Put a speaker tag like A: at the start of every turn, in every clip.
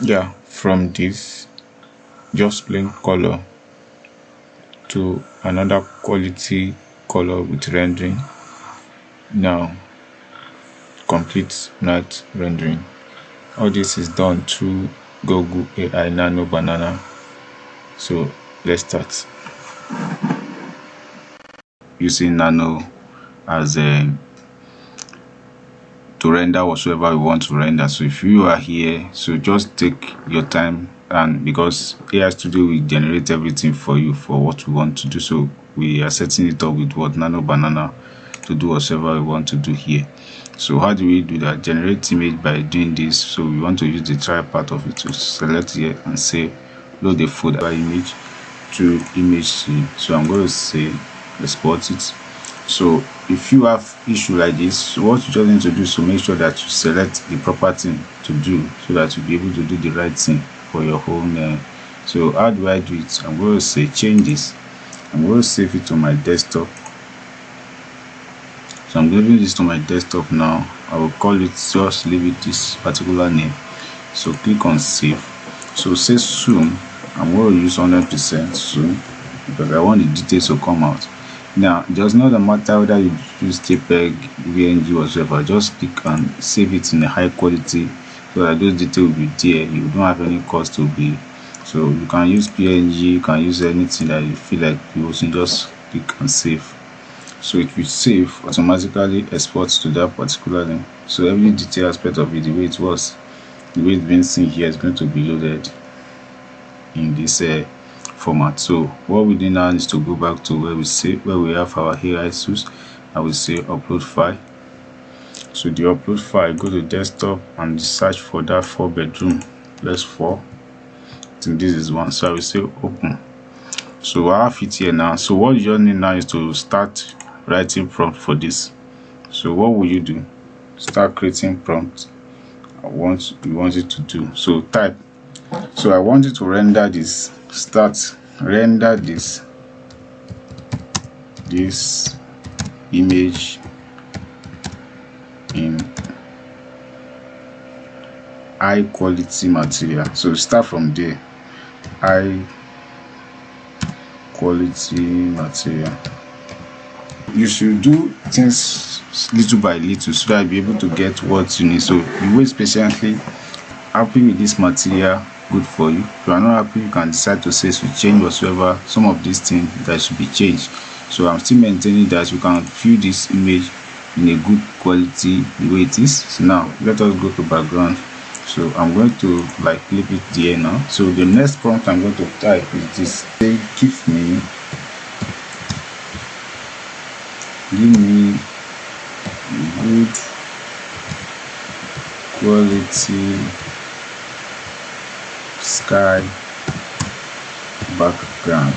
A: Yeah, from this just plain color to another quality color with rendering. Now complete matte rendering. All this is done through Google AI Nano Banana. So let's start using Nano as a to render whatsoever we want to render. So if you are here, so just take your time, and because AI Studio will generate everything for you for what we want to do. So we are setting it up with what Nano Banana to do whatever we want to do here. So how do we do that? Generate image by doing this. So we want to use the try part of it to select here and say load the folder image to image C. So I'm going to say export it. So if you have issue like this, what you just need to do is to make sure that you select the proper thing to do so that you'll be able to do the right thing for your own. So how do I do it? I'm going to say change this. I'm going to save it to my desktop. So I'm leaving this to my desktop now. I will call it, just leave it this particular name. So click on save. So say zoom. I'm going to use 100% zoom because I want the details to come out. Now it does not matter whether you use JPEG, VNG, whatever. Just click and save it in a high quality so that those details will be there. You don't have any cost to be. So you can use PNG, you can use anything that you feel like you also just click and save. So it will save automatically, exports to that particular link. So every detail aspect of it, the way it was, the way it's been seen here, is going to be loaded in this format. So what we do now is to go back to where we have our AI source. I will say upload file. So the upload file, go to desktop and search for that 4-bedroom. Let's 4. I think this is one. So I will say open. So I have it here now. So what you just need now is to start writing prompt for this. So what will you do? Start creating prompt. You want it to do. So type. So I want you to render this. Render this image in high quality material. So start from there. High quality material. You should do things little by little so that you'll be able to get what you need. So you wait patiently. Happy with this material, good for you. If you are not happy, you can decide to say to change whatsoever some of these things that should be changed. So I'm still maintaining that you can view this image in a good quality the way it is. So now let us go to background. So I'm going to leave it there now. So the next prompt I'm going to type is this. Say give me good quality sky background.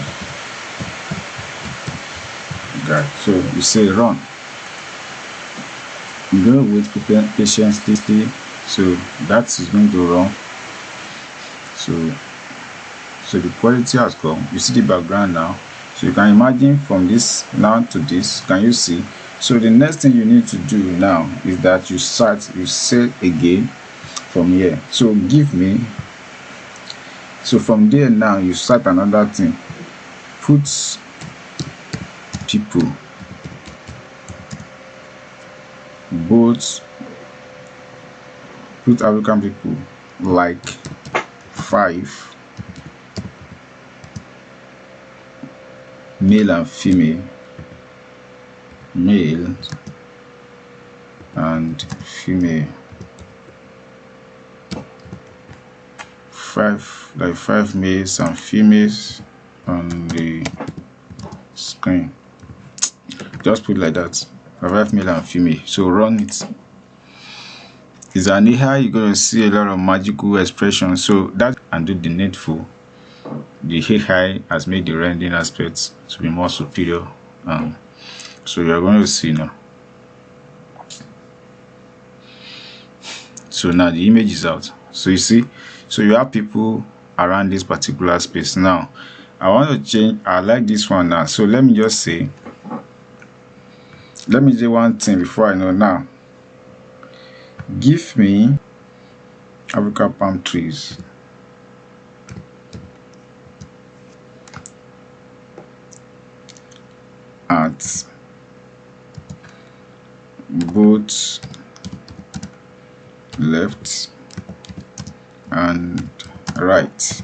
A: Okay, so you say run. I'm going to wait patiently. So that is going to run. So the quality has come. You see the background now. So you can imagine from this now to this. Can you see? So the next thing you need to do now is that you say again from here. So give me. So from there now you start another thing. Put people, both. Put African people like 5, male and female, male and female, 5 males and females on the screen. Just put like that, 5 male and female. So run it. Is an AI, you're going to see a lot of magical expressions. So that and do the needful. The AI has made the rendering aspects to be more superior. So you're going to see now. So now the image is out. So you see, so you have people around this particular space. Now I want to change. I like this one now. So let me just say, let me do one thing before I know now. Give me African palm trees. at both left and right.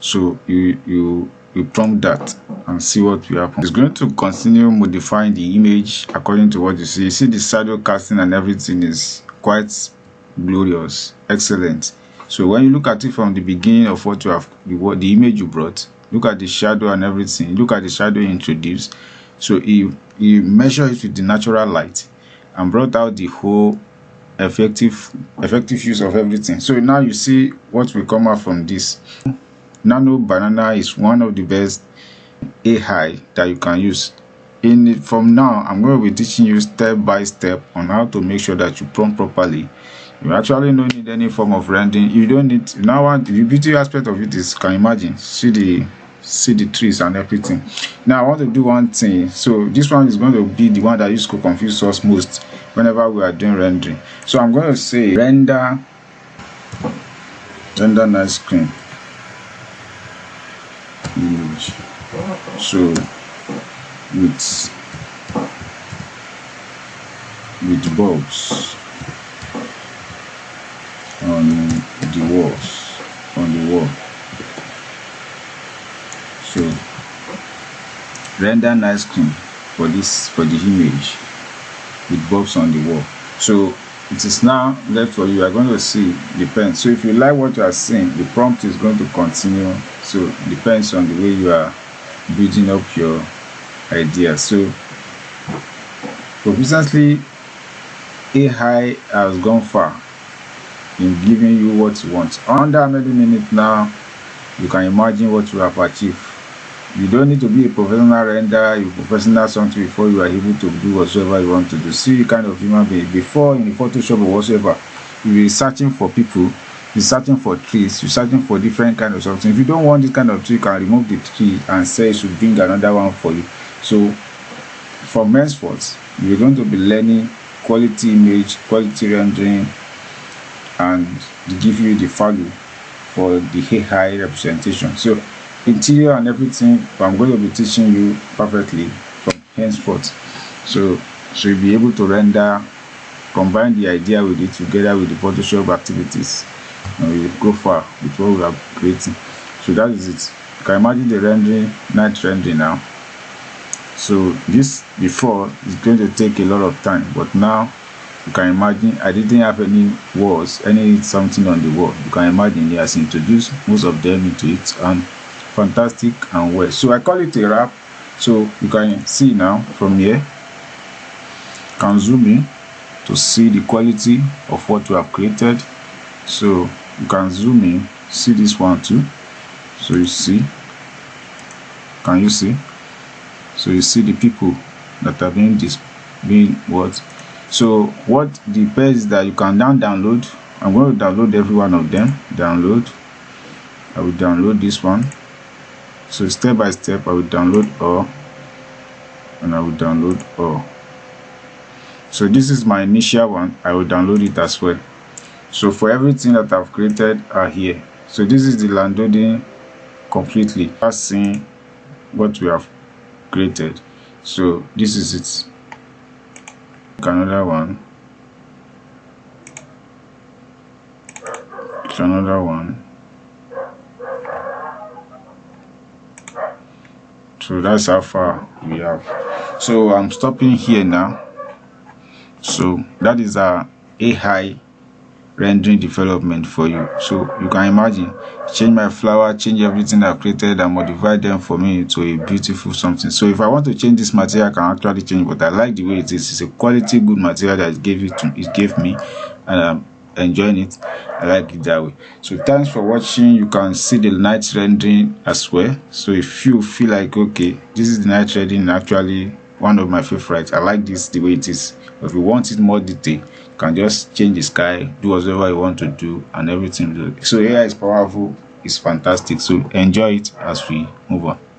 A: So you prompt that and see what will happen. It's going to continue modifying the image according to what you see. You see the shadow casting and everything is quite glorious, excellent. So when you look at it from the beginning of what you have, the image you brought, look at the shadow and everything, look at the shadow introduced. So you measure it with the natural light and brought out the whole effective use of everything. So now you see what will come out from this. Nano Banana is one of the best AI that you can use. From now, I'm going to be teaching you step by step on how to make sure that you prompt properly. You actually don't need any form of rendering. You don't need now. The beauty aspect of it is, can you imagine? See the trees and everything. Now I want to do one thing. So this one is going to be the one that used to confuse us most whenever we are doing rendering. So I'm going to say render nice screen image. So with bulbs on the wall. So render nice screen for the image with bulbs on the wall. So it is now left for you. You are going to see depends. So if you like what you are seeing, the prompt is going to continue. So it depends on the way you are building up your idea. So recently AI has gone far in giving you what you want. Under many minutes now, you can imagine what you have achieved. You don't need to be a professional renderer, you professional something before you are able to do whatsoever you want to do. See, kind of human being before in the Photoshop or whatsoever, you will be searching for people, you're searching for trees, you're searching for different kind of something. If you don't want this kind of tree, you can remove the tree and say it should bring another one for you. So from henceforth, you're going to be learning quality image, quality rendering, and give you the value for the AI representation. So interior and everything, I'm going to be teaching you perfectly from henceforth. So you'll be able to render, combine the idea with it together with the Photoshop activities, and we'll go far with what we are creating. So that is it. You can imagine the rendering, night rendering now. So this before is going to take a lot of time, but now you can imagine I didn't have any walls, something on the wall. You can imagine he has introduced most of them into it, and fantastic and well. So I call it a wrap. So you can see now from here, you can zoom in to see the quality of what we have created. So you can zoom in, see this one too. So you see, can you see? So you see the people that are being what. So what the page is that you can download. I'm going to download every one of them. Download. I will download this one. So step by step, I will download all, and I will download all. So this is my initial one. I will download it as well. So for everything that I've created are here. So this is the downloading completely. Just seeing what we have created. So this is it. Another one. Another one. So that's how far we have. So I'm stopping here now. So that is our AI rendering development for you. So you can imagine, change my flower, change everything I've created and modify them for me to a beautiful something. So if I want to change this material, I can actually change, but I like the way it is. It's a quality good material that it gave me, and I'm enjoying it. I like it that way. So thanks for watching. You can see the night rendering as well. So if you feel like, okay, this is the night rendering, actually one of my favorites. I like this the way it is. But if you want it more detail, you can just change the sky, do whatever you want to do, and everything. So AI is powerful, it's fantastic. So enjoy it as we move on.